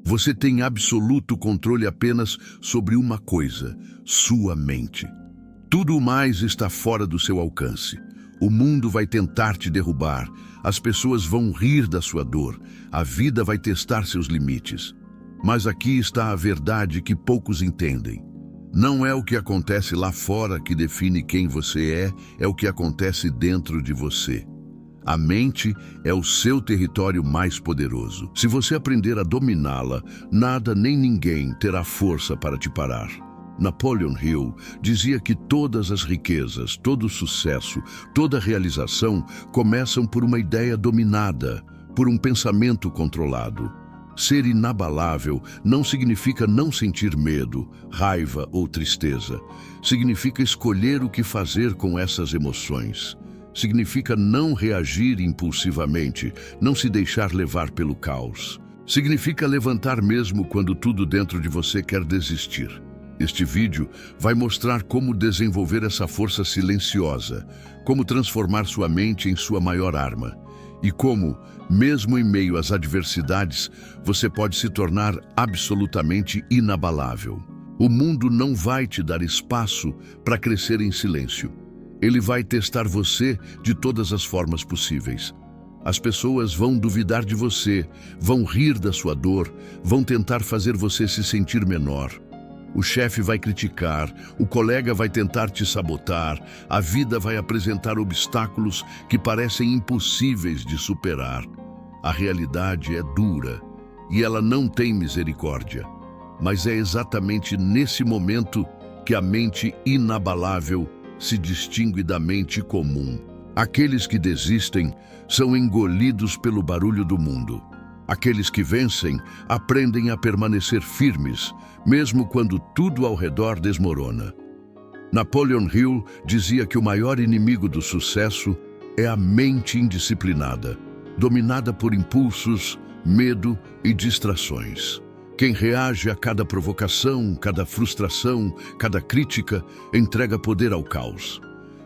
Você tem absoluto controle apenas sobre uma coisa: sua mente. Tudo mais está fora do seu alcance. O mundo vai tentar te derrubar, as pessoas vão rir da sua dor, a vida vai testar seus limites. Mas aqui está a verdade que poucos entendem. Não é o que acontece lá fora que define quem você é o que acontece dentro de você. A mente é o seu território mais poderoso. Se você aprender a dominá-la, nada nem ninguém terá força para te parar. Napoleon Hill dizia que todas as riquezas, todo o sucesso, toda realização começam por uma ideia dominada, por um pensamento controlado. Ser inabalável não significa não sentir medo, raiva ou tristeza. Significa escolher o que fazer com essas emoções. Significa não reagir impulsivamente, não se deixar levar pelo caos. Significa levantar mesmo quando tudo dentro de você quer desistir. Este vídeo vai mostrar como desenvolver essa força silenciosa, como transformar sua mente em sua maior arma e como, mesmo em meio às adversidades, você pode se tornar absolutamente inabalável. O mundo não vai te dar espaço para crescer em silêncio. Ele vai testar você de todas as formas possíveis. As pessoas vão duvidar de você, vão rir da sua dor, vão tentar fazer você se sentir menor. O chefe vai criticar, o colega vai tentar te sabotar, a vida vai apresentar obstáculos que parecem impossíveis de superar. A realidade é dura e ela não tem misericórdia. Mas é exatamente nesse momento que a mente inabalável se distingue da mente comum. Aqueles que desistem são engolidos pelo barulho do mundo. Aqueles que vencem aprendem a permanecer firmes, mesmo quando tudo ao redor desmorona. Napoleon Hill dizia que o maior inimigo do sucesso é a mente indisciplinada, dominada por impulsos, medo e distrações. Quem reage a cada provocação, cada frustração, cada crítica, entrega poder ao caos.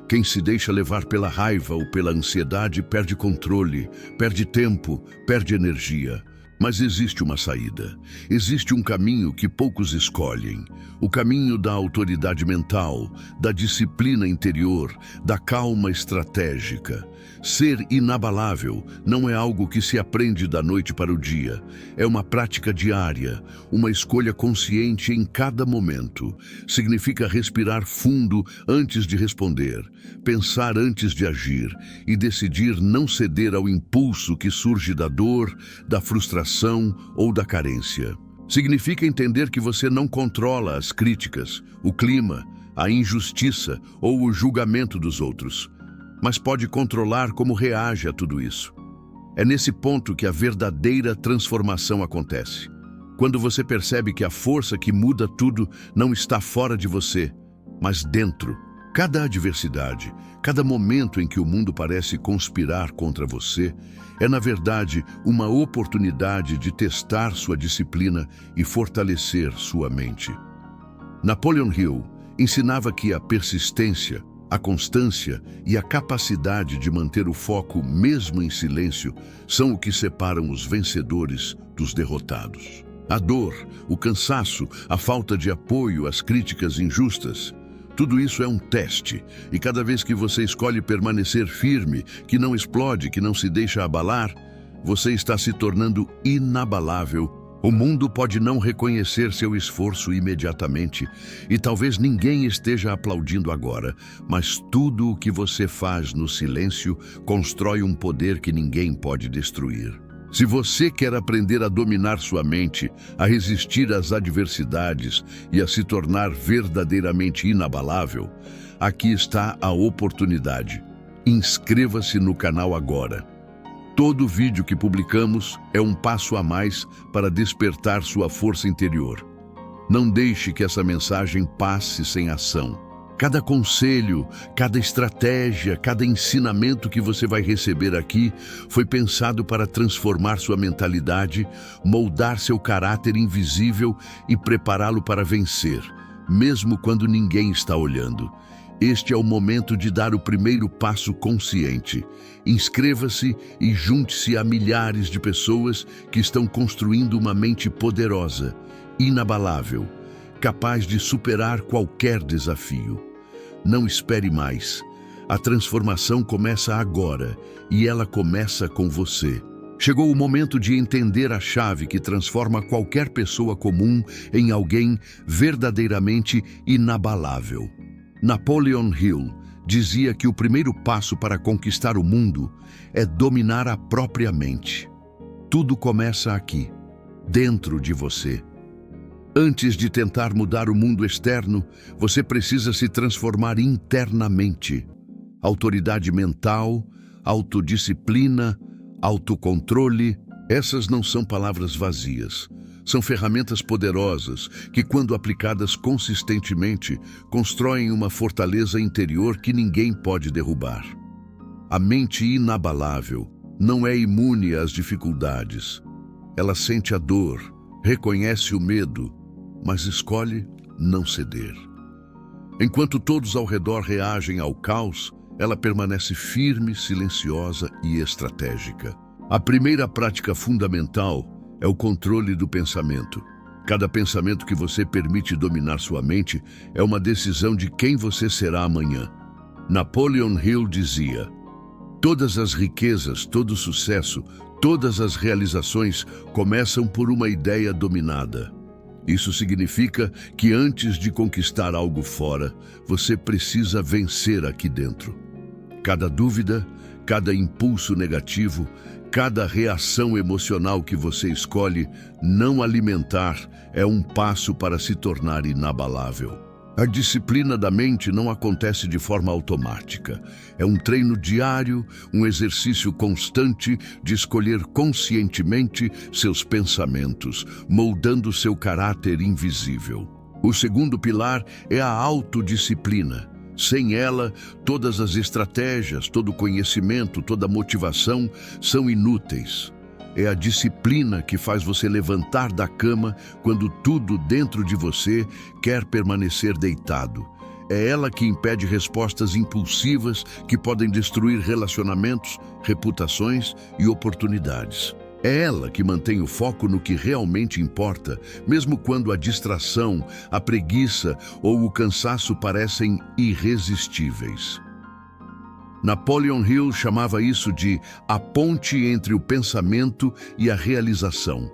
Quem se deixa levar pela raiva ou pela ansiedade perde controle, perde tempo, perde energia. Mas existe uma saída. Existe um caminho que poucos escolhem. O caminho da autoridade mental, da disciplina interior, da calma estratégica. Ser inabalável não é algo que se aprende da noite para o dia. É uma prática diária, uma escolha consciente em cada momento. Significa respirar fundo antes de responder, pensar antes de agir e decidir não ceder ao impulso que surge da dor, da frustração ou da carência. Significa entender que você não controla as críticas, o clima, a injustiça ou o julgamento dos outros, mas pode controlar como reage a tudo isso. É nesse ponto que a verdadeira transformação acontece. Quando você percebe que a força que muda tudo não está fora de você, mas dentro. Cada adversidade, cada momento em que o mundo parece conspirar contra você, é na verdade uma oportunidade de testar sua disciplina e fortalecer sua mente. Napoleon Hill ensinava que a persistência, a constância e a capacidade de manter o foco mesmo em silêncio são o que separam os vencedores dos derrotados. A dor, o cansaço, a falta de apoio, as críticas injustas, tudo isso é um teste, e cada vez que você escolhe permanecer firme, que não explode, que não se deixa abalar, você está se tornando inabalável. O mundo pode não reconhecer seu esforço imediatamente, e talvez ninguém esteja aplaudindo agora, mas tudo o que você faz no silêncio constrói um poder que ninguém pode destruir. Se você quer aprender a dominar sua mente, a resistir às adversidades e a se tornar verdadeiramente inabalável, aqui está a oportunidade. Inscreva-se no canal agora. Todo vídeo que publicamos é um passo a mais para despertar sua força interior. Não deixe que essa mensagem passe sem ação. Cada conselho, cada estratégia, cada ensinamento que você vai receber aqui foi pensado para transformar sua mentalidade, moldar seu caráter invisível e prepará-lo para vencer, mesmo quando ninguém está olhando. Este é o momento de dar o primeiro passo consciente. Inscreva-se e junte-se a milhares de pessoas que estão construindo uma mente poderosa, inabalável, capaz de superar qualquer desafio. Não espere mais. A transformação começa agora e ela começa com você. Chegou o momento de entender a chave que transforma qualquer pessoa comum em alguém verdadeiramente inabalável. Napoleon Hill dizia que o primeiro passo para conquistar o mundo é dominar a própria mente. Tudo começa aqui, dentro de você. Antes de tentar mudar o mundo externo, você precisa se transformar internamente. Autoridade mental, autodisciplina, autocontrole, essas não são palavras vazias. São ferramentas poderosas que, quando aplicadas consistentemente, constroem uma fortaleza interior que ninguém pode derrubar. A mente inabalável não é imune às dificuldades. Ela sente a dor, reconhece o medo, mas escolhe não ceder. Enquanto todos ao redor reagem ao caos, ela permanece firme, silenciosa e estratégica. A primeira prática fundamental é o controle do pensamento. Cada pensamento que você permite dominar sua mente é uma decisão de quem você será amanhã. Napoleon Hill dizia: todas as riquezas, todo sucesso, todas as realizações começam por uma ideia dominada. Isso significa que antes de conquistar algo fora, você precisa vencer aqui dentro. Cada dúvida, cada impulso negativo, cada reação emocional que você escolhe não alimentar é um passo para se tornar inabalável. A disciplina da mente não acontece de forma automática. É um treino diário, um exercício constante de escolher conscientemente seus pensamentos, moldando seu caráter invisível. O segundo pilar é a autodisciplina. Sem ela, todas as estratégias, todo o conhecimento, toda a motivação são inúteis. É a disciplina que faz você levantar da cama quando tudo dentro de você quer permanecer deitado. É ela que impede respostas impulsivas que podem destruir relacionamentos, reputações e oportunidades. É ela que mantém o foco no que realmente importa, mesmo quando a distração, a preguiça ou o cansaço parecem irresistíveis. Napoleon Hill chamava isso de a ponte entre o pensamento e a realização.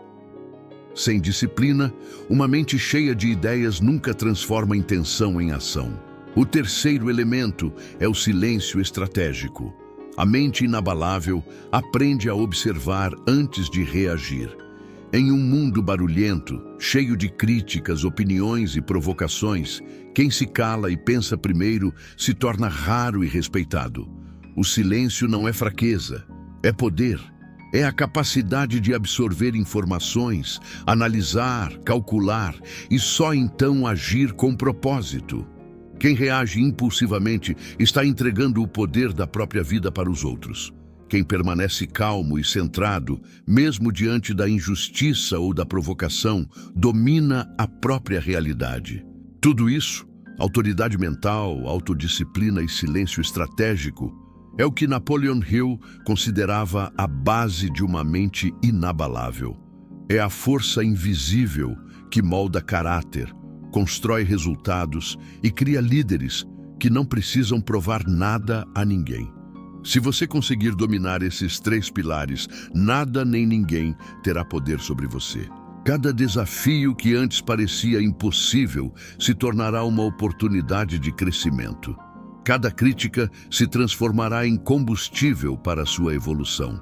Sem disciplina, uma mente cheia de ideias nunca transforma intenção em ação. O terceiro elemento é o silêncio estratégico. A mente inabalável aprende a observar antes de reagir. Em um mundo barulhento, cheio de críticas, opiniões e provocações, quem se cala e pensa primeiro se torna raro e respeitado. O silêncio não é fraqueza, é poder. É a capacidade de absorver informações, analisar, calcular e só então agir com propósito. Quem reage impulsivamente está entregando o poder da própria vida para os outros. Quem permanece calmo e centrado, mesmo diante da injustiça ou da provocação, domina a própria realidade. Tudo isso, autoridade mental, autodisciplina e silêncio estratégico, é o que Napoleon Hill considerava a base de uma mente inabalável. É a força invisível que molda caráter, constrói resultados e cria líderes que não precisam provar nada a ninguém. Se você conseguir dominar esses três pilares, nada nem ninguém terá poder sobre você. Cada desafio que antes parecia impossível se tornará uma oportunidade de crescimento. Cada crítica se transformará em combustível para a sua evolução.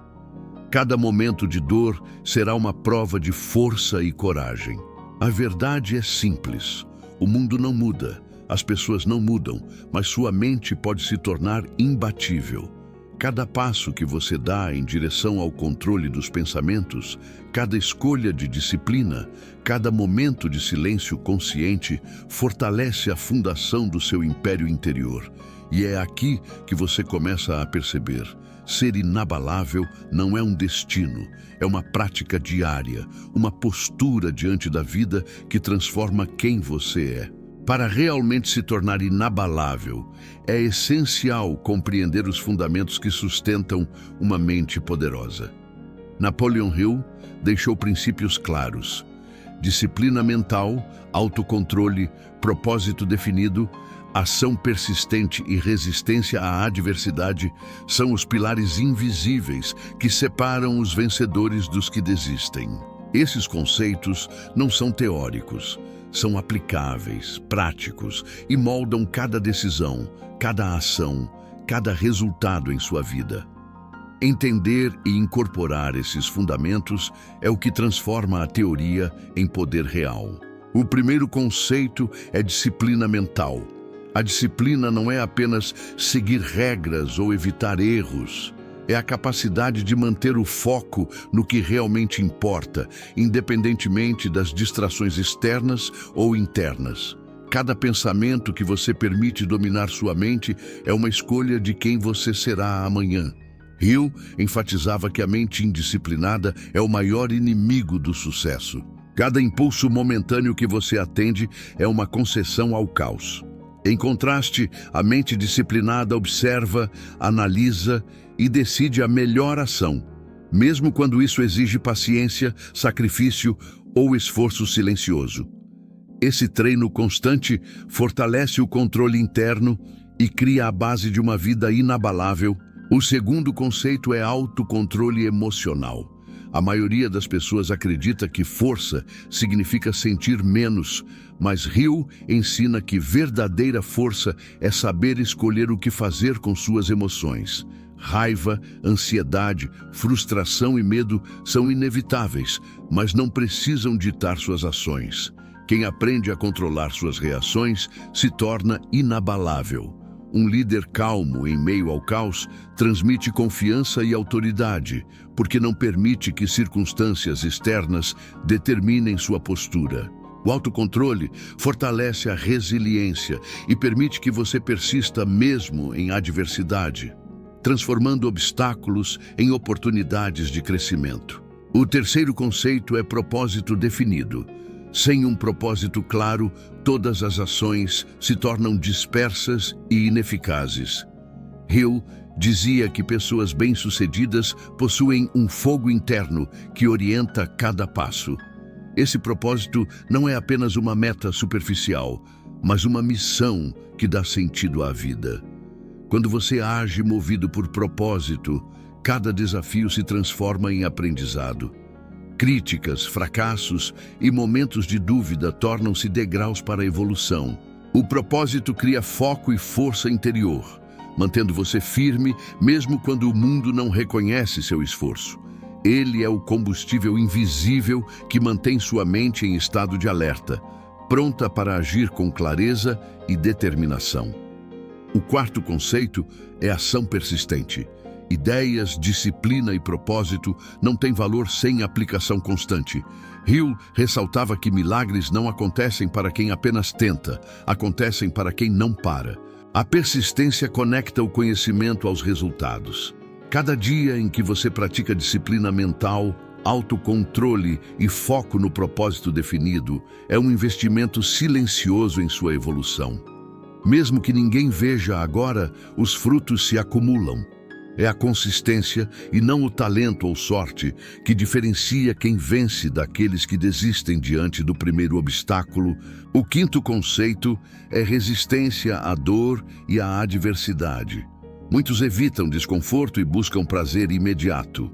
Cada momento de dor será uma prova de força e coragem. A verdade é simples. O mundo não muda, as pessoas não mudam, mas sua mente pode se tornar imbatível. Cada passo que você dá em direção ao controle dos pensamentos, cada escolha de disciplina, cada momento de silêncio consciente fortalece a fundação do seu império interior. E é aqui que você começa a perceber: ser inabalável não é um destino, é uma prática diária, uma postura diante da vida que transforma quem você é. Para realmente se tornar inabalável, é essencial compreender os fundamentos que sustentam uma mente poderosa. Napoleon Hill deixou princípios claros: disciplina mental, autocontrole, propósito definido, ação persistente e resistência à adversidade são os pilares invisíveis que separam os vencedores dos que desistem. Esses conceitos não são teóricos, são aplicáveis, práticos e moldam cada decisão, cada ação, cada resultado em sua vida. Entender e incorporar esses fundamentos é o que transforma a teoria em poder real. O primeiro conceito é disciplina mental. A disciplina não é apenas seguir regras ou evitar erros. É a capacidade de manter o foco no que realmente importa, independentemente das distrações externas ou internas. Cada pensamento que você permite dominar sua mente é uma escolha de quem você será amanhã. Hill enfatizava que a mente indisciplinada é o maior inimigo do sucesso. Cada impulso momentâneo que você atende é uma concessão ao caos. Em contraste, a mente disciplinada observa, analisa e decide a melhor ação, mesmo quando isso exige paciência, sacrifício ou esforço silencioso. Esse treino constante fortalece o controle interno e cria a base de uma vida inabalável. O segundo conceito é autocontrole emocional. A maioria das pessoas acredita que força significa sentir menos, mas Hill ensina que verdadeira força é saber escolher o que fazer com suas emoções. Raiva, ansiedade, frustração e medo são inevitáveis, mas não precisam ditar suas ações. Quem aprende a controlar suas reações se torna inabalável. Um líder calmo em meio ao caos transmite confiança e autoridade, porque não permite que circunstâncias externas determinem sua postura. O autocontrole fortalece a resiliência e permite que você persista mesmo em adversidade, transformando obstáculos em oportunidades de crescimento. O terceiro conceito é propósito definido. Sem um propósito claro, todas as ações se tornam dispersas e ineficazes. Hill dizia que pessoas bem-sucedidas possuem um fogo interno que orienta cada passo. Esse propósito não é apenas uma meta superficial, mas uma missão que dá sentido à vida. Quando você age movido por propósito, cada desafio se transforma em aprendizado. Críticas, fracassos e momentos de dúvida tornam-se degraus para a evolução. O propósito cria foco e força interior, mantendo você firme mesmo quando o mundo não reconhece seu esforço. Ele é o combustível invisível que mantém sua mente em estado de alerta, pronta para agir com clareza e determinação. O quarto conceito é ação persistente. Ideias, disciplina e propósito não têm valor sem aplicação constante. Hill ressaltava que milagres não acontecem para quem apenas tenta, acontecem para quem não para. A persistência conecta o conhecimento aos resultados. Cada dia em que você pratica disciplina mental, autocontrole e foco no propósito definido é um investimento silencioso em sua evolução. Mesmo que ninguém veja agora, os frutos se acumulam. É a consistência e não o talento ou sorte que diferencia quem vence daqueles que desistem diante do primeiro obstáculo. O quinto conceito é resistência à dor e à adversidade. Muitos evitam desconforto e buscam prazer imediato.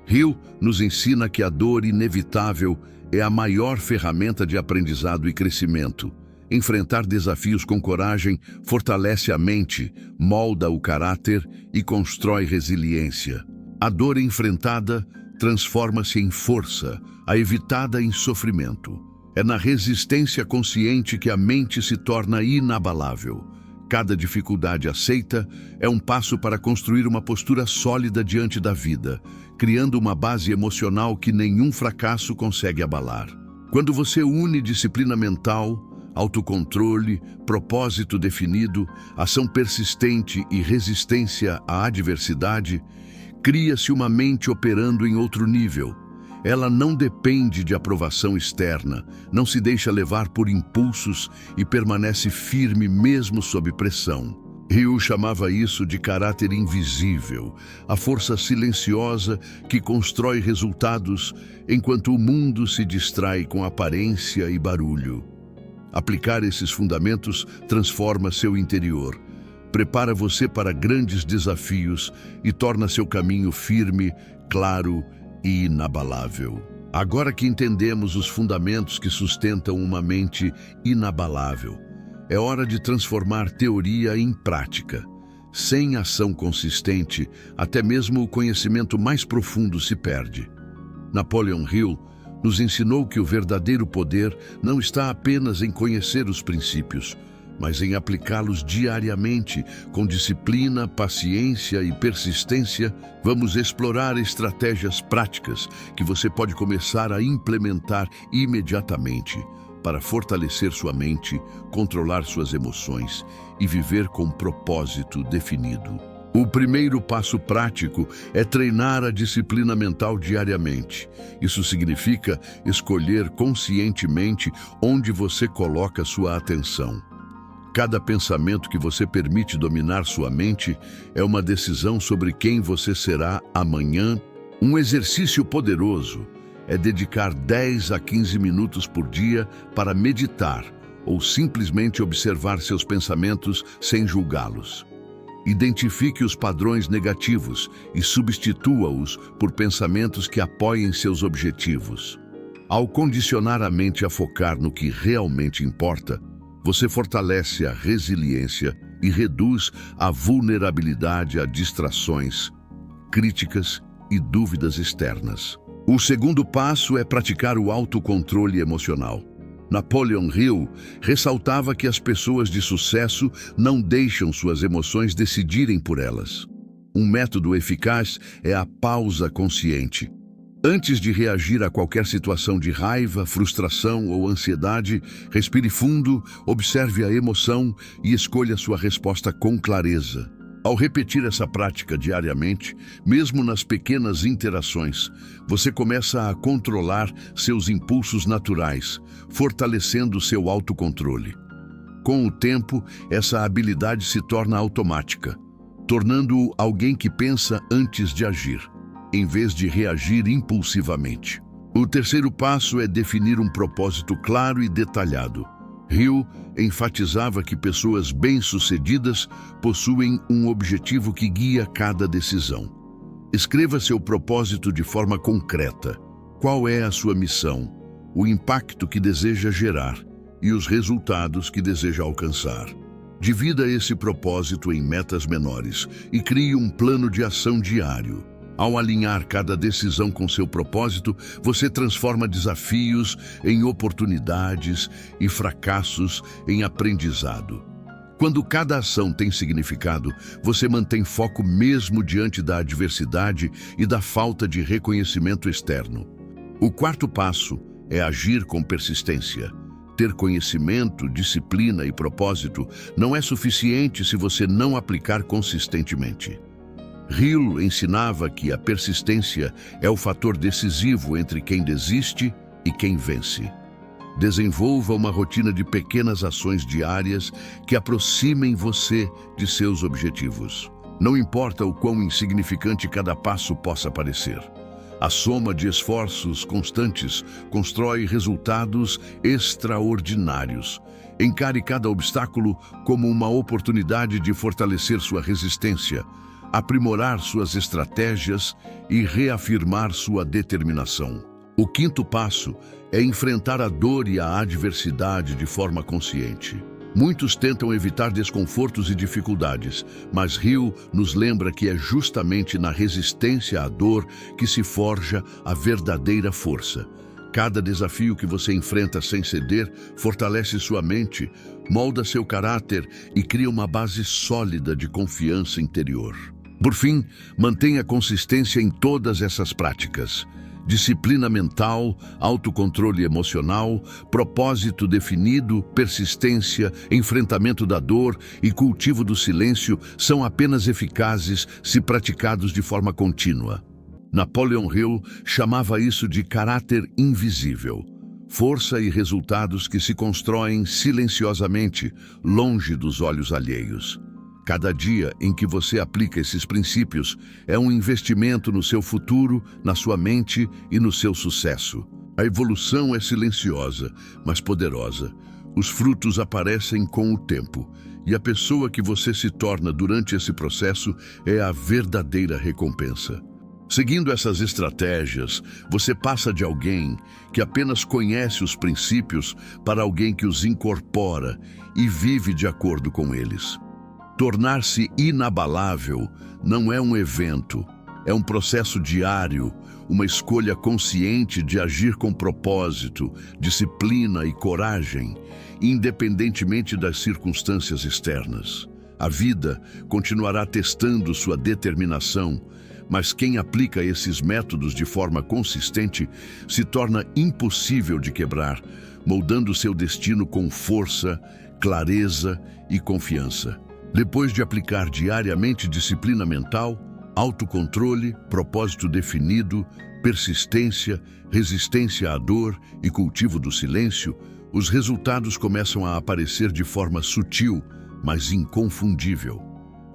Hill nos ensina que a dor inevitável é a maior ferramenta de aprendizado e crescimento. Enfrentar desafios com coragem fortalece a mente, molda o caráter e constrói resiliência. A dor enfrentada transforma-se em força, a evitada em sofrimento. É na resistência consciente que a mente se torna inabalável. Cada dificuldade aceita é um passo para construir uma postura sólida diante da vida, criando uma base emocional que nenhum fracasso consegue abalar. Quando você une disciplina mental, autocontrole, propósito definido, ação persistente e resistência à adversidade, cria-se uma mente operando em outro nível. Ela não depende de aprovação externa, não se deixa levar por impulsos e permanece firme mesmo sob pressão. Ryu chamava isso de caráter invisível, a força silenciosa que constrói resultados enquanto o mundo se distrai com aparência e barulho. Aplicar esses fundamentos transforma seu interior, prepara você para grandes desafios e torna seu caminho firme, claro e inabalável. Agora que entendemos os fundamentos que sustentam uma mente inabalável, é hora de transformar teoria em prática. Sem ação consistente, até mesmo o conhecimento mais profundo se perde. Napoleon Hill nos ensinou que o verdadeiro poder não está apenas em conhecer os princípios, mas em aplicá-los diariamente, com disciplina, paciência e persistência. Vamos explorar estratégias práticas que você pode começar a implementar imediatamente para fortalecer sua mente, controlar suas emoções e viver com propósito definido. O primeiro passo prático é treinar a disciplina mental diariamente. Isso significa escolher conscientemente onde você coloca sua atenção. Cada pensamento que você permite dominar sua mente é uma decisão sobre quem você será amanhã. Um exercício poderoso é dedicar 10 a 15 minutos por dia para meditar ou simplesmente observar seus pensamentos sem julgá-los. Identifique os padrões negativos e substitua-os por pensamentos que apoiem seus objetivos. Ao condicionar a mente a focar no que realmente importa, você fortalece a resiliência e reduz a vulnerabilidade a distrações, críticas e dúvidas externas. O segundo passo é praticar o autocontrole emocional. Napoleon Hill ressaltava que as pessoas de sucesso não deixam suas emoções decidirem por elas. Um método eficaz é a pausa consciente. Antes de reagir a qualquer situação de raiva, frustração ou ansiedade, respire fundo, observe a emoção e escolha sua resposta com clareza. Ao repetir essa prática diariamente, mesmo nas pequenas interações, você começa a controlar seus impulsos naturais, fortalecendo seu autocontrole. Com o tempo, essa habilidade se torna automática, tornando-o alguém que pensa antes de agir, em vez de reagir impulsivamente. O terceiro passo é definir um propósito claro e detalhado. Hill enfatizava que pessoas bem-sucedidas possuem um objetivo que guia cada decisão. Escreva seu propósito de forma concreta. Qual é a sua missão, o impacto que deseja gerar e os resultados que deseja alcançar. Divida esse propósito em metas menores e crie um plano de ação diário. Ao alinhar cada decisão com seu propósito, você transforma desafios em oportunidades e fracassos em aprendizado. Quando cada ação tem significado, você mantém foco mesmo diante da adversidade e da falta de reconhecimento externo. O quarto passo é agir com persistência. Ter conhecimento, disciplina e propósito não é suficiente se você não aplicar consistentemente. Hill ensinava que a persistência é o fator decisivo entre quem desiste e quem vence. Desenvolva uma rotina de pequenas ações diárias que aproximem você de seus objetivos. Não importa o quão insignificante cada passo possa parecer. A soma de esforços constantes constrói resultados extraordinários. Encare cada obstáculo como uma oportunidade de fortalecer sua resistência, aprimorar suas estratégias e reafirmar sua determinação. O quinto passo é enfrentar a dor e a adversidade de forma consciente. Muitos tentam evitar desconfortos e dificuldades, mas Hill nos lembra que é justamente na resistência à dor que se forja a verdadeira força. Cada desafio que você enfrenta sem ceder fortalece sua mente, molda seu caráter e cria uma base sólida de confiança interior. Por fim, mantenha consistência em todas essas práticas. Disciplina mental, autocontrole emocional, propósito definido, persistência, enfrentamento da dor e cultivo do silêncio são apenas eficazes se praticados de forma contínua. Napoleon Hill chamava isso de caráter invisível, força e resultados que se constroem silenciosamente, longe dos olhos alheios. Cada dia em que você aplica esses princípios é um investimento no seu futuro, na sua mente e no seu sucesso. A evolução é silenciosa, mas poderosa. Os frutos aparecem com o tempo, e a pessoa que você se torna durante esse processo é a verdadeira recompensa. Seguindo essas estratégias, você passa de alguém que apenas conhece os princípios para alguém que os incorpora e vive de acordo com eles. Tornar-se inabalável não é um evento, é um processo diário, uma escolha consciente de agir com propósito, disciplina e coragem, independentemente das circunstâncias externas. A vida continuará testando sua determinação, mas quem aplica esses métodos de forma consistente se torna impossível de quebrar, moldando seu destino com força, clareza e confiança. Depois de aplicar diariamente disciplina mental, autocontrole, propósito definido, persistência, resistência à dor e cultivo do silêncio, os resultados começam a aparecer de forma sutil, mas inconfundível.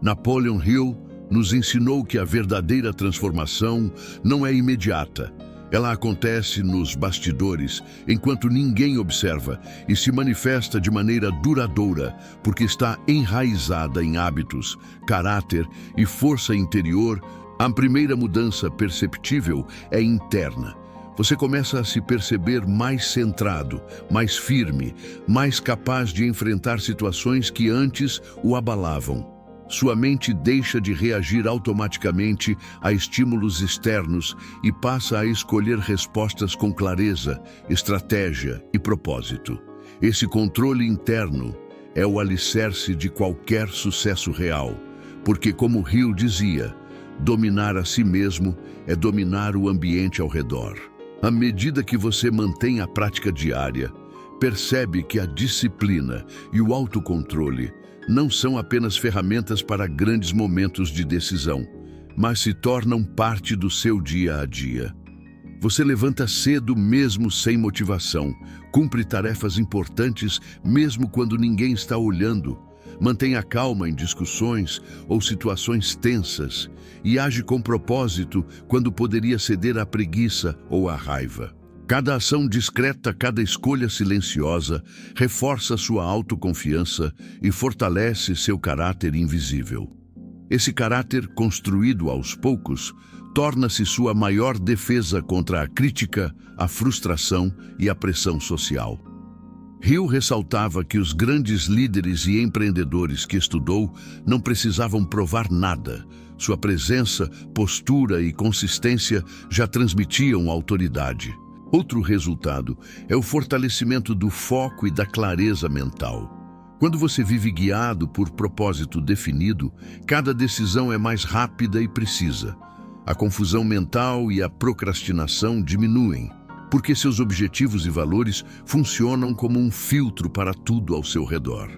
Napoleon Hill nos ensinou que a verdadeira transformação não é imediata. Ela acontece nos bastidores, enquanto ninguém observa, e se manifesta de maneira duradoura, porque está enraizada em hábitos, caráter e força interior. A primeira mudança perceptível é interna. Você começa a se perceber mais centrado, mais firme, mais capaz de enfrentar situações que antes o abalavam. Sua mente deixa de reagir automaticamente a estímulos externos e passa a escolher respostas com clareza, estratégia e propósito. Esse controle interno é o alicerce de qualquer sucesso real, porque, como Hill dizia, dominar a si mesmo é dominar o ambiente ao redor. À medida que você mantém a prática diária, percebe que a disciplina e o autocontrole não são apenas ferramentas para grandes momentos de decisão, mas se tornam parte do seu dia a dia. Você levanta cedo mesmo sem motivação, cumpre tarefas importantes mesmo quando ninguém está olhando, mantém a calma em discussões ou situações tensas e age com propósito quando poderia ceder à preguiça ou à raiva. Cada ação discreta, cada escolha silenciosa, reforça sua autoconfiança e fortalece seu caráter invisível. Esse caráter, construído aos poucos, torna-se sua maior defesa contra a crítica, a frustração e a pressão social. Hill ressaltava que os grandes líderes e empreendedores que estudou não precisavam provar nada. Sua presença, postura e consistência já transmitiam autoridade. Outro resultado é o fortalecimento do foco e da clareza mental. Quando você vive guiado por propósito definido, cada decisão é mais rápida e precisa. A confusão mental e a procrastinação diminuem, porque seus objetivos e valores funcionam como um filtro para tudo ao seu redor.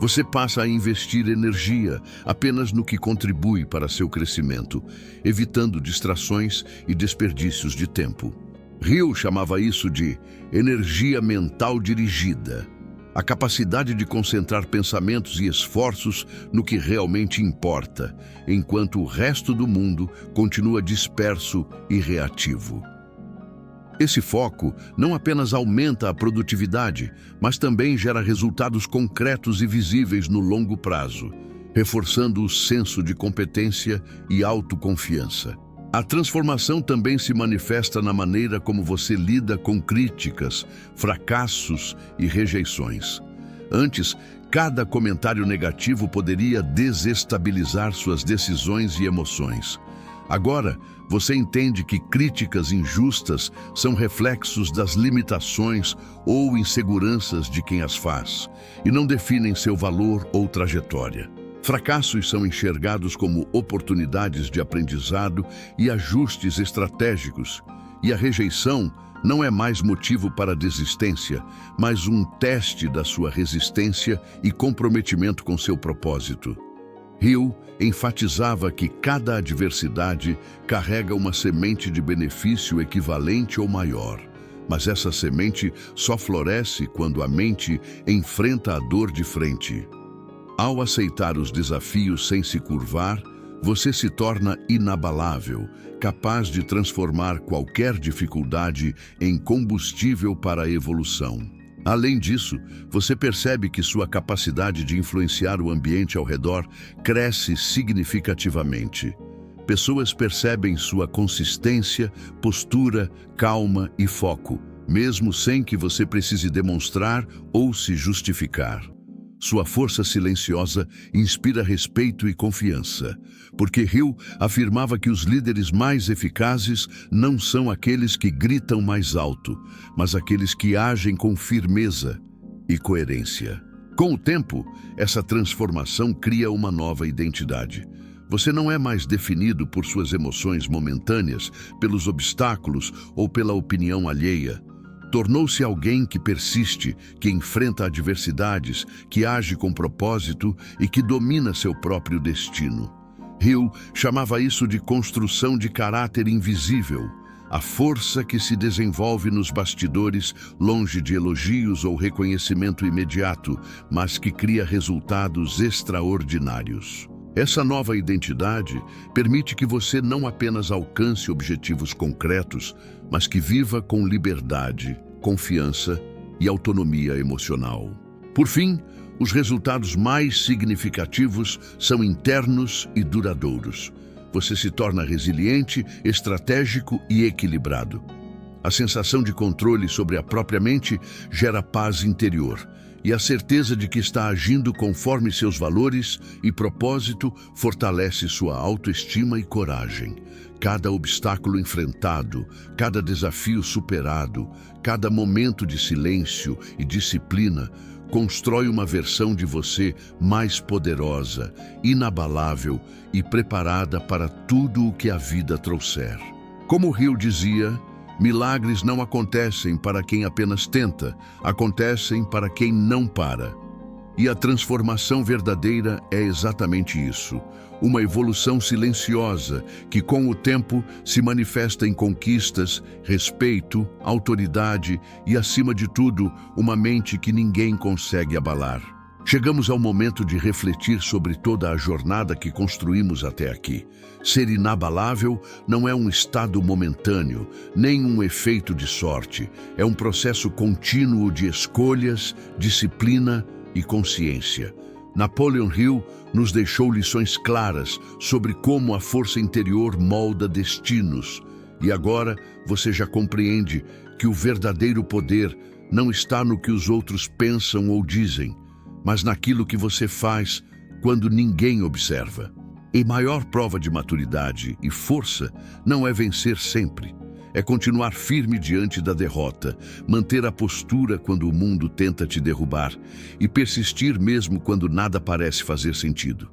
Você passa a investir energia apenas no que contribui para seu crescimento, evitando distrações e desperdícios de tempo. Hill chamava isso de energia mental dirigida, a capacidade de concentrar pensamentos e esforços no que realmente importa, enquanto o resto do mundo continua disperso e reativo. Esse foco não apenas aumenta a produtividade, mas também gera resultados concretos e visíveis no longo prazo, reforçando o senso de competência e autoconfiança. A transformação também se manifesta na maneira como você lida com críticas, fracassos e rejeições. Antes, cada comentário negativo poderia desestabilizar suas decisões e emoções. Agora, você entende que críticas injustas são reflexos das limitações ou inseguranças de quem as faz, e não definem seu valor ou trajetória. Fracassos são enxergados como oportunidades de aprendizado e ajustes estratégicos, e a rejeição não é mais motivo para desistência, mas um teste da sua resistência e comprometimento com seu propósito. Hill enfatizava que cada adversidade carrega uma semente de benefício equivalente ou maior, mas essa semente só floresce quando a mente enfrenta a dor de frente. Ao aceitar os desafios sem se curvar, você se torna inabalável, capaz de transformar qualquer dificuldade em combustível para a evolução. Além disso, você percebe que sua capacidade de influenciar o ambiente ao redor cresce significativamente. Pessoas percebem sua consistência, postura, calma e foco, mesmo sem que você precise demonstrar ou se justificar. Sua força silenciosa inspira respeito e confiança, porque Hill afirmava que os líderes mais eficazes não são aqueles que gritam mais alto, mas aqueles que agem com firmeza e coerência. Com o tempo, essa transformação cria uma nova identidade. Você não é mais definido por suas emoções momentâneas, pelos obstáculos ou pela opinião alheia. Tornou-se alguém que persiste, que enfrenta adversidades, que age com propósito e que domina seu próprio destino. Hill chamava isso de construção de caráter invisível, a força que se desenvolve nos bastidores, longe de elogios ou reconhecimento imediato, mas que cria resultados extraordinários. Essa nova identidade permite que você não apenas alcance objetivos concretos, mas que viva com liberdade, confiança e autonomia emocional. Por fim, os resultados mais significativos são internos e duradouros. Você se torna resiliente, estratégico e equilibrado. A sensação de controle sobre a própria mente gera paz interior, e a certeza de que está agindo conforme seus valores e propósito fortalece sua autoestima e coragem. Cada obstáculo enfrentado, cada desafio superado, cada momento de silêncio e disciplina constrói uma versão de você mais poderosa, inabalável e preparada para tudo o que a vida trouxer. Como Hill dizia, milagres não acontecem para quem apenas tenta, acontecem para quem não para. E a transformação verdadeira é exatamente isso, uma evolução silenciosa que com o tempo se manifesta em conquistas, respeito, autoridade e, acima de tudo, uma mente que ninguém consegue abalar. Chegamos ao momento de refletir sobre toda a jornada que construímos até aqui. Ser inabalável não é um estado momentâneo, nem um efeito de sorte. É um processo contínuo de escolhas, disciplina e consciência. Napoleon Hill nos deixou lições claras sobre como a força interior molda destinos. E agora você já compreende que o verdadeiro poder não está no que os outros pensam ou dizem, mas naquilo que você faz quando ninguém observa. E maior prova de maturidade e força não é vencer sempre. É continuar firme diante da derrota, manter a postura quando o mundo tenta te derrubar e persistir mesmo quando nada parece fazer sentido.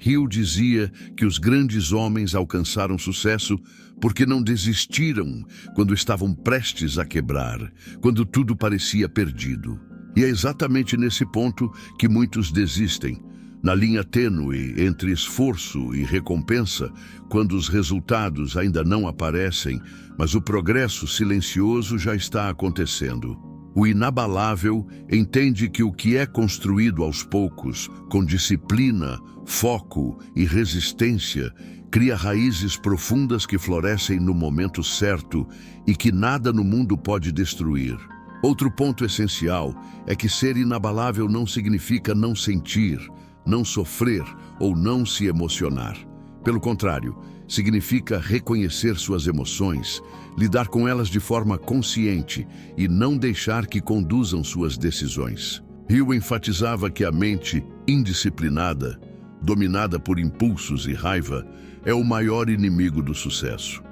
Hill dizia que os grandes homens alcançaram sucesso porque não desistiram quando estavam prestes a quebrar, quando tudo parecia perdido. E é exatamente nesse ponto que muitos desistem, na linha tênue entre esforço e recompensa, quando os resultados ainda não aparecem, mas o progresso silencioso já está acontecendo. O inabalável entende que o que é construído aos poucos, com disciplina, foco e resistência, cria raízes profundas que florescem no momento certo e que nada no mundo pode destruir. Outro ponto essencial é que ser inabalável não significa não sentir, não sofrer ou não se emocionar. Pelo contrário, significa reconhecer suas emoções, lidar com elas de forma consciente e não deixar que conduzam suas decisões. Hill enfatizava que a mente indisciplinada, dominada por impulsos e raiva, é o maior inimigo do sucesso.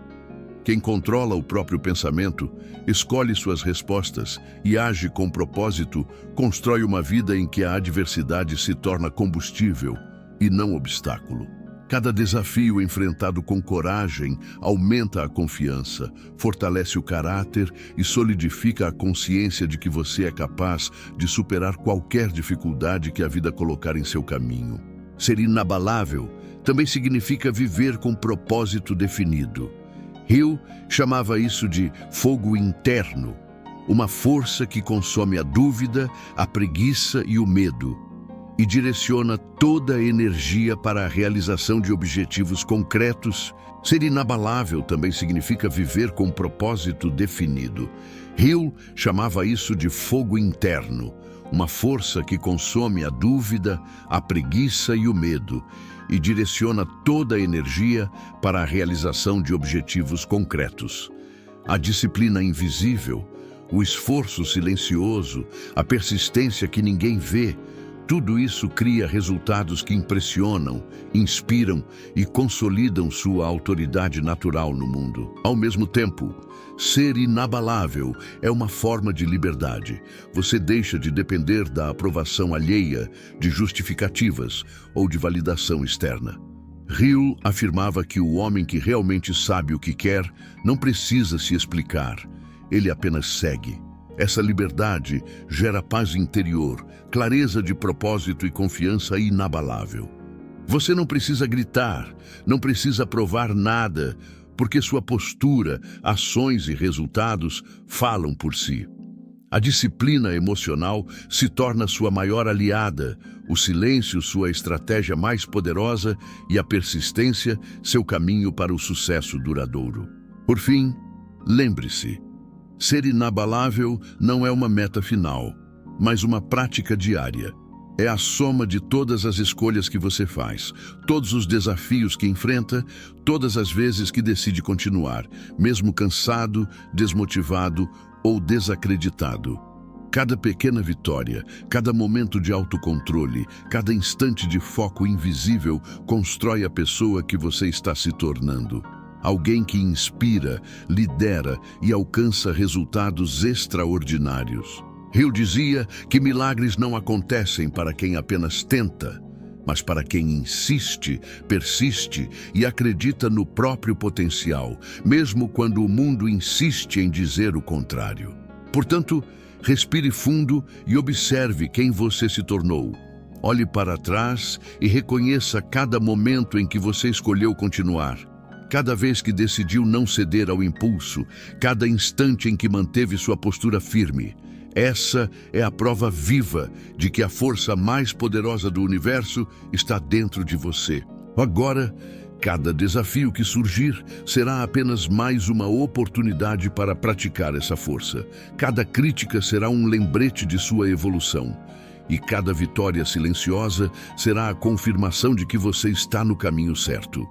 Quem controla o próprio pensamento, escolhe suas respostas e age com propósito, constrói uma vida em que a adversidade se torna combustível e não obstáculo. Cada desafio enfrentado com coragem aumenta a confiança, fortalece o caráter e solidifica a consciência de que você é capaz de superar qualquer dificuldade que a vida colocar em seu caminho. Ser inabalável também significa viver com propósito definido. Hill chamava isso de fogo interno, uma força que consome a dúvida, a preguiça e o medo, e direciona toda a energia para a realização de objetivos concretos. Ser inabalável também significa viver com propósito definido. Hill chamava isso de fogo interno, uma força que consome a dúvida, a preguiça e o medo, e direciona toda a energia para a realização de objetivos concretos. A disciplina invisível, o esforço silencioso, a persistência que ninguém vê, tudo isso cria resultados que impressionam, inspiram e consolidam sua autoridade natural no mundo. Ao mesmo tempo, ser inabalável é uma forma de liberdade. Você deixa de depender da aprovação alheia, de justificativas ou de validação externa. Hill afirmava que o homem que realmente sabe o que quer não precisa se explicar, ele apenas segue. Essa liberdade gera paz interior, clareza de propósito e confiança inabalável. Você não precisa gritar, não precisa provar nada, porque sua postura, ações e resultados falam por si. A disciplina emocional se torna sua maior aliada, o silêncio sua estratégia mais poderosa e a persistência seu caminho para o sucesso duradouro. Por fim, lembre-se, ser inabalável não é uma meta final, mas uma prática diária. É a soma de todas as escolhas que você faz, todos os desafios que enfrenta, todas as vezes que decide continuar, mesmo cansado, desmotivado ou desacreditado. Cada pequena vitória, cada momento de autocontrole, cada instante de foco invisível constrói a pessoa que você está se tornando. Alguém que inspira, lidera e alcança resultados extraordinários. Hill dizia que milagres não acontecem para quem apenas tenta, mas para quem insiste, persiste e acredita no próprio potencial, mesmo quando o mundo insiste em dizer o contrário. Portanto, respire fundo e observe quem você se tornou. Olhe para trás e reconheça cada momento em que você escolheu continuar. Cada vez que decidiu não ceder ao impulso, cada instante em que manteve sua postura firme. Essa é a prova viva de que a força mais poderosa do universo está dentro de você. Agora, cada desafio que surgir será apenas mais uma oportunidade para praticar essa força. Cada crítica será um lembrete de sua evolução. E cada vitória silenciosa será a confirmação de que você está no caminho certo.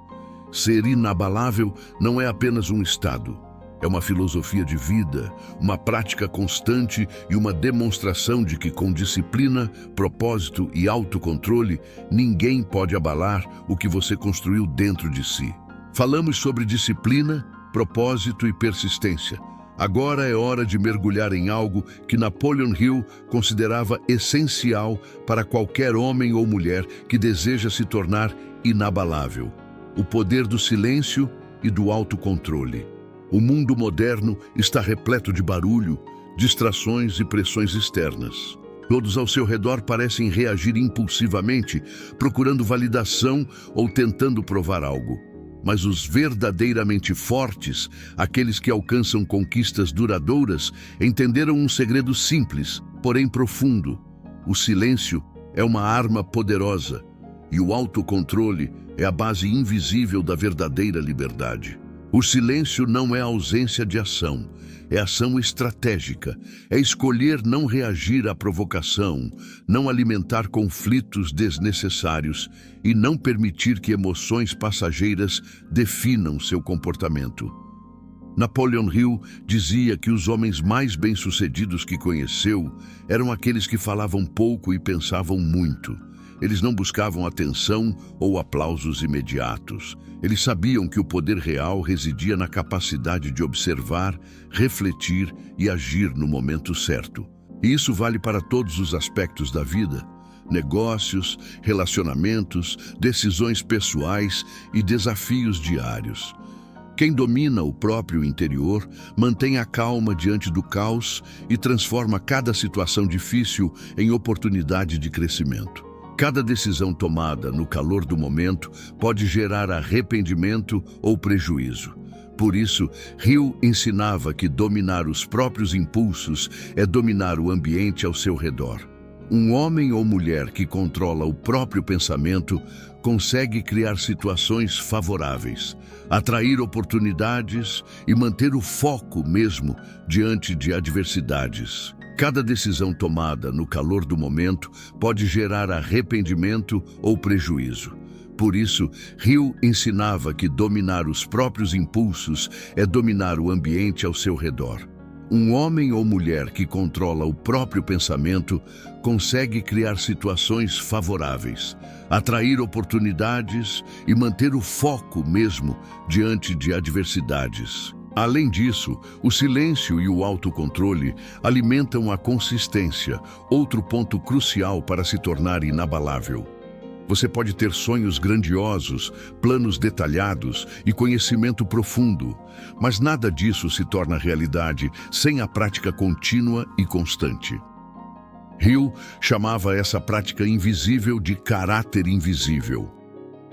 Ser inabalável não é apenas um estado. É uma filosofia de vida, uma prática constante e uma demonstração de que com disciplina, propósito e autocontrole, ninguém pode abalar o que você construiu dentro de si. Falamos sobre disciplina, propósito e persistência. Agora é hora de mergulhar em algo que Napoleon Hill considerava essencial para qualquer homem ou mulher que deseja se tornar inabalável. O poder do silêncio e do autocontrole. O mundo moderno está repleto de barulho, distrações e pressões externas. Todos ao seu redor parecem reagir impulsivamente, procurando validação ou tentando provar algo. Mas os verdadeiramente fortes, aqueles que alcançam conquistas duradouras, entenderam um segredo simples, porém profundo. O silêncio é uma arma poderosa e o autocontrole é a base invisível da verdadeira liberdade. O silêncio não é ausência de ação, é ação estratégica, é escolher não reagir à provocação, não alimentar conflitos desnecessários e não permitir que emoções passageiras definam seu comportamento. Napoleon Hill dizia que os homens mais bem-sucedidos que conheceu eram aqueles que falavam pouco e pensavam muito. Eles não buscavam atenção ou aplausos imediatos. Eles sabiam que o poder real residia na capacidade de observar, refletir e agir no momento certo. E isso vale para todos os aspectos da vida: negócios, relacionamentos, decisões pessoais e desafios diários. Quem domina o próprio interior mantém a calma diante do caos e transforma cada situação difícil em oportunidade de crescimento. Cada decisão tomada no calor do momento pode gerar arrependimento ou prejuízo. Por isso, Hill ensinava que dominar os próprios impulsos é dominar o ambiente ao seu redor. Um homem ou mulher que controla o próprio pensamento consegue criar situações favoráveis, atrair oportunidades e manter o foco mesmo diante de adversidades. Cada decisão tomada no calor do momento pode gerar arrependimento ou prejuízo. Por isso, Hill ensinava que dominar os próprios impulsos é dominar o ambiente ao seu redor. Um homem ou mulher que controla o próprio pensamento consegue criar situações favoráveis, atrair oportunidades e manter o foco mesmo diante de adversidades. Além disso, o silêncio e o autocontrole alimentam a consistência, outro ponto crucial para se tornar inabalável. Você pode ter sonhos grandiosos, planos detalhados e conhecimento profundo, mas nada disso se torna realidade sem a prática contínua e constante. Hill chamava essa prática invisível de caráter invisível.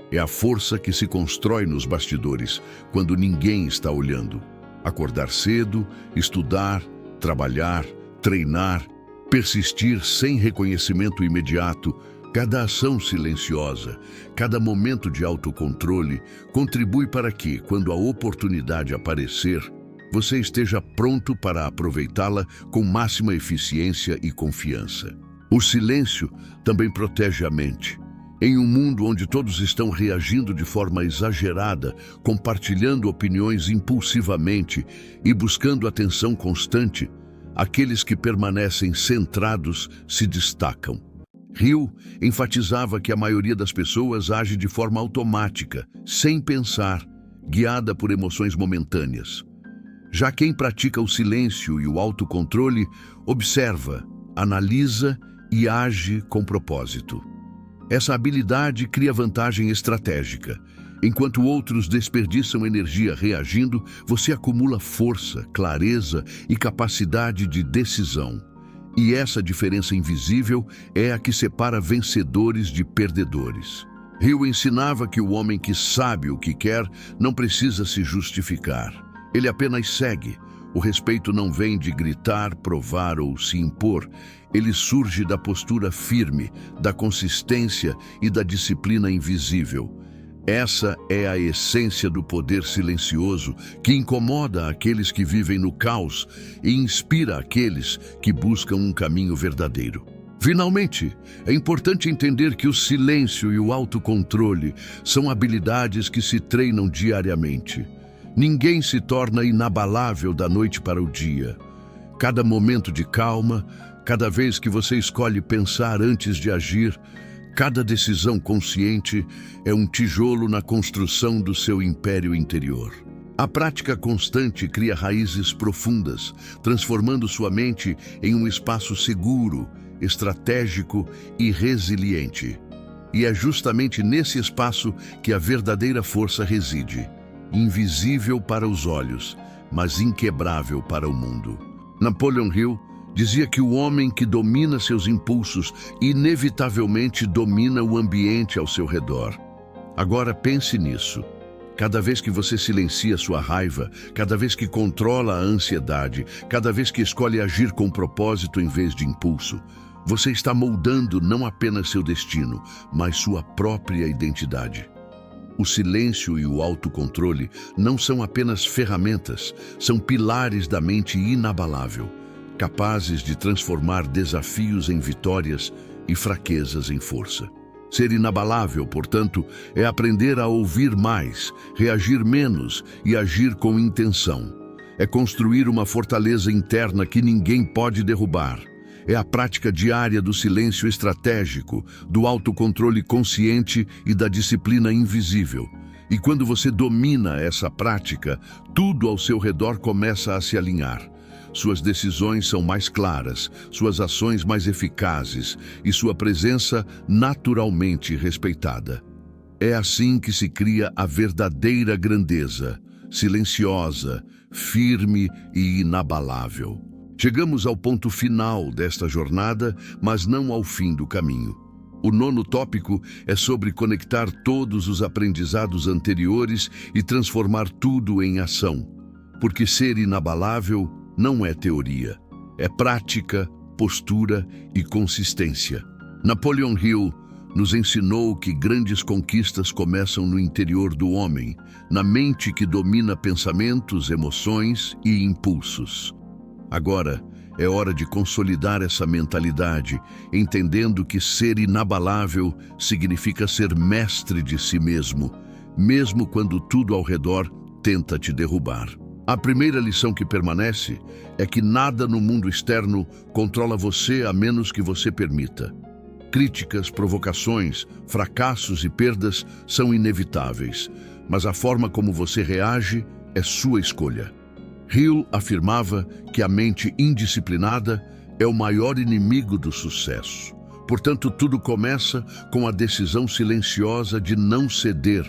É a força que se constrói nos bastidores, quando ninguém está olhando. Acordar cedo, estudar, trabalhar, treinar, persistir sem reconhecimento imediato, cada ação silenciosa, cada momento de autocontrole contribui para que, quando a oportunidade aparecer, você esteja pronto para aproveitá-la com máxima eficiência e confiança. O silêncio também protege a mente. Em um mundo onde todos estão reagindo de forma exagerada, compartilhando opiniões impulsivamente e buscando atenção constante, aqueles que permanecem centrados se destacam. Hill enfatizava que a maioria das pessoas age de forma automática, sem pensar, guiada por emoções momentâneas. Já quem pratica o silêncio e o autocontrole observa, analisa e age com propósito. Essa habilidade cria vantagem estratégica. Enquanto outros desperdiçam energia reagindo, você acumula força, clareza e capacidade de decisão. E essa diferença invisível é a que separa vencedores de perdedores. Hill ensinava que o homem que sabe o que quer não precisa se justificar. Ele apenas segue. O respeito não vem de gritar, provar ou se impor. Ele surge da postura firme, da consistência e da disciplina invisível. Essa é a essência do poder silencioso que incomoda aqueles que vivem no caos e inspira aqueles que buscam um caminho verdadeiro. Finalmente, é importante entender que o silêncio e o autocontrole são habilidades que se treinam diariamente. Ninguém se torna inabalável da noite para o dia. Cada momento de calma, cada vez que você escolhe pensar antes de agir, cada decisão consciente é um tijolo na construção do seu império interior. A prática constante cria raízes profundas, transformando sua mente em um espaço seguro, estratégico e resiliente. E é justamente nesse espaço que a verdadeira força reside, invisível para os olhos, mas inquebrável para o mundo. Napoleon Hill dizia que o homem que domina seus impulsos inevitavelmente domina o ambiente ao seu redor. Agora pense nisso. Cada vez que você silencia sua raiva, cada vez que controla a ansiedade, cada vez que escolhe agir com propósito em vez de impulso, você está moldando não apenas seu destino, mas sua própria identidade. O silêncio e o autocontrole não são apenas ferramentas, são pilares da mente inabalável, capazes de transformar desafios em vitórias e fraquezas em força. Ser inabalável, portanto, é aprender a ouvir mais, reagir menos e agir com intenção. É construir uma fortaleza interna que ninguém pode derrubar. É a prática diária do silêncio estratégico, do autocontrole consciente e da disciplina invisível. E quando você domina essa prática, tudo ao seu redor começa a se alinhar. Suas decisões são mais claras, suas ações mais eficazes e sua presença naturalmente respeitada. É assim que se cria a verdadeira grandeza, silenciosa, firme e inabalável. Chegamos ao ponto final desta jornada, mas não ao fim do caminho. O nono tópico é sobre conectar todos os aprendizados anteriores e transformar tudo em ação. Porque ser inabalável não é teoria, é prática, postura e consistência. Napoleon Hill nos ensinou que grandes conquistas começam no interior do homem, na mente que domina pensamentos, emoções e impulsos. Agora, é hora de consolidar essa mentalidade, entendendo que ser inabalável significa ser mestre de si mesmo, mesmo quando tudo ao redor tenta te derrubar. A primeira lição que permanece é que nada no mundo externo controla você a menos que você permita. Críticas, provocações, fracassos e perdas são inevitáveis, mas a forma como você reage é sua escolha. Hill afirmava que a mente indisciplinada é o maior inimigo do sucesso. Portanto, tudo começa com a decisão silenciosa de não ceder,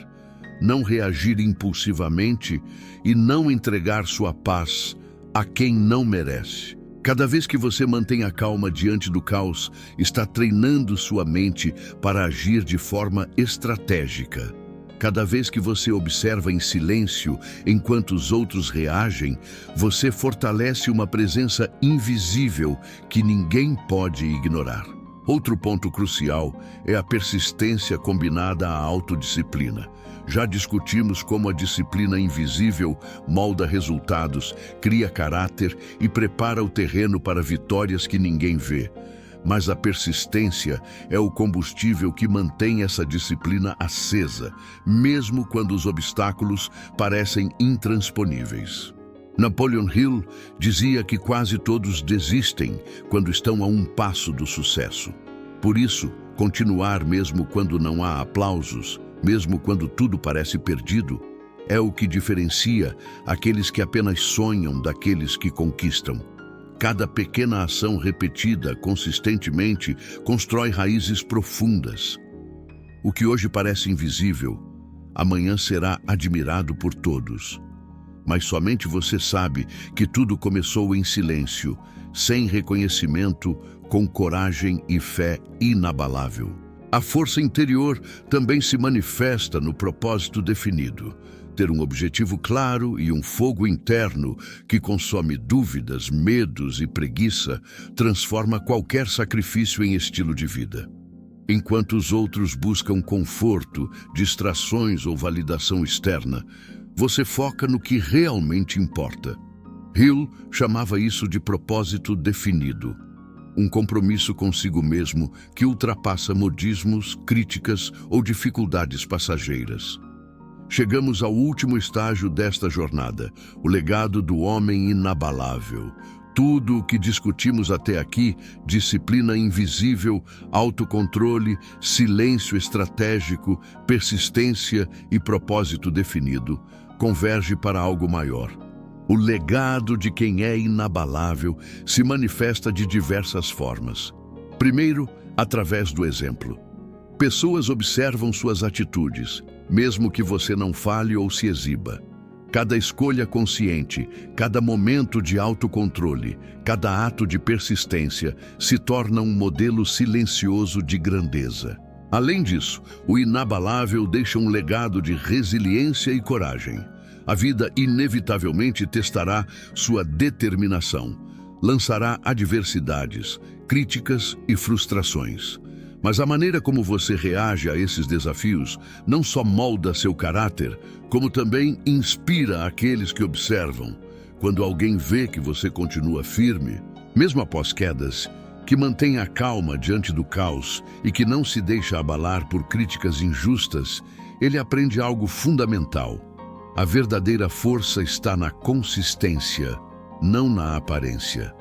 não reagir impulsivamente e não entregar sua paz a quem não merece. Cada vez que você mantém a calma diante do caos, está treinando sua mente para agir de forma estratégica. Cada vez que você observa em silêncio enquanto os outros reagem, você fortalece uma presença invisível que ninguém pode ignorar. Outro ponto crucial é a persistência combinada à autodisciplina. Já discutimos como a disciplina invisível molda resultados, cria caráter e prepara o terreno para vitórias que ninguém vê. Mas a persistência é o combustível que mantém essa disciplina acesa, mesmo quando os obstáculos parecem intransponíveis. Napoleon Hill dizia que quase todos desistem quando estão a um passo do sucesso. Por isso, continuar mesmo quando não há aplausos, mesmo quando tudo parece perdido, é o que diferencia aqueles que apenas sonham daqueles que conquistam. Cada pequena ação repetida consistentemente constrói raízes profundas. O que hoje parece invisível, amanhã será admirado por todos. Mas somente você sabe que tudo começou em silêncio, sem reconhecimento, com coragem e fé inabalável. A força interior também se manifesta no propósito definido. Ter um objetivo claro e um fogo interno que consome dúvidas, medos e preguiça transforma qualquer sacrifício em estilo de vida. Enquanto os outros buscam conforto, distrações ou validação externa, você foca no que realmente importa. Hill chamava isso de propósito definido. Um compromisso consigo mesmo que ultrapassa modismos, críticas ou dificuldades passageiras. Chegamos ao último estágio desta jornada, o legado do homem inabalável. Tudo o que discutimos até aqui, disciplina invisível, autocontrole, silêncio estratégico, persistência e propósito definido, converge para algo maior. O legado de quem é inabalável se manifesta de diversas formas. Primeiro, através do exemplo. Pessoas observam suas atitudes, mesmo que você não fale ou se exiba. Cada escolha consciente, cada momento de autocontrole, cada ato de persistência se torna um modelo silencioso de grandeza. Além disso, o inabalável deixa um legado de resiliência e coragem. A vida inevitavelmente testará sua determinação, lançará adversidades, críticas e frustrações. Mas a maneira como você reage a esses desafios não só molda seu caráter, como também inspira aqueles que observam. Quando alguém vê que você continua firme, mesmo após quedas, que mantém a calma diante do caos e que não se deixa abalar por críticas injustas, ele aprende algo fundamental. A verdadeira força está na consistência, não na aparência.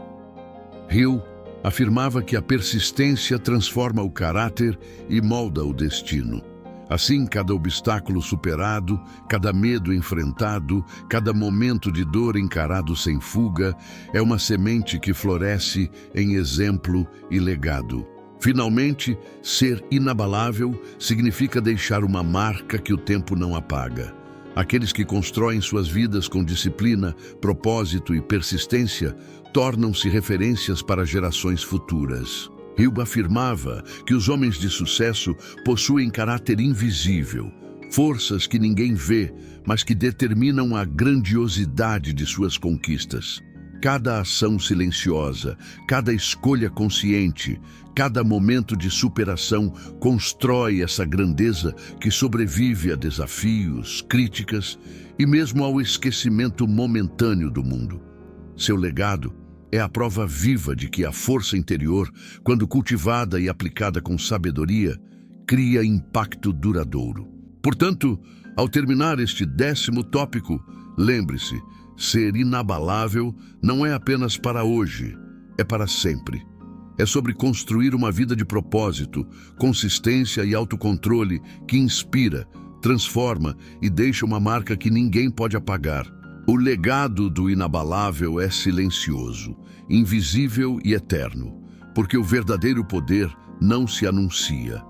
Hill afirmava que a persistência transforma o caráter e molda o destino. Assim, cada obstáculo superado, cada medo enfrentado, cada momento de dor encarado sem fuga, é uma semente que floresce em exemplo e legado. Finalmente, ser inabalável significa deixar uma marca que o tempo não apaga. Aqueles que constroem suas vidas com disciplina, propósito e persistência tornam-se referências para gerações futuras. Hilba afirmava que os homens de sucesso possuem caráter invisível, forças que ninguém vê, mas que determinam a grandiosidade de suas conquistas. Cada ação silenciosa, cada escolha consciente, cada momento de superação constrói essa grandeza que sobrevive a desafios, críticas e mesmo ao esquecimento momentâneo do mundo. Seu legado é a prova viva de que a força interior, quando cultivada e aplicada com sabedoria, cria impacto duradouro. Portanto, ao terminar este 10º tópico, lembre-se, ser inabalável não é apenas para hoje, é para sempre. É sobre construir uma vida de propósito, consistência e autocontrole que inspira, transforma e deixa uma marca que ninguém pode apagar. O legado do inabalável é silencioso, invisível e eterno, porque o verdadeiro poder não se anuncia.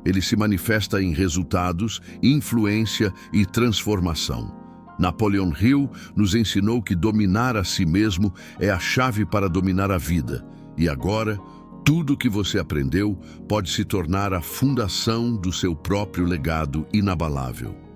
Ele se manifesta em resultados, influência e transformação. Napoleon Hill nos ensinou que dominar a si mesmo é a chave para dominar a vida. E agora, tudo o que você aprendeu pode se tornar a fundação do seu próprio legado inabalável.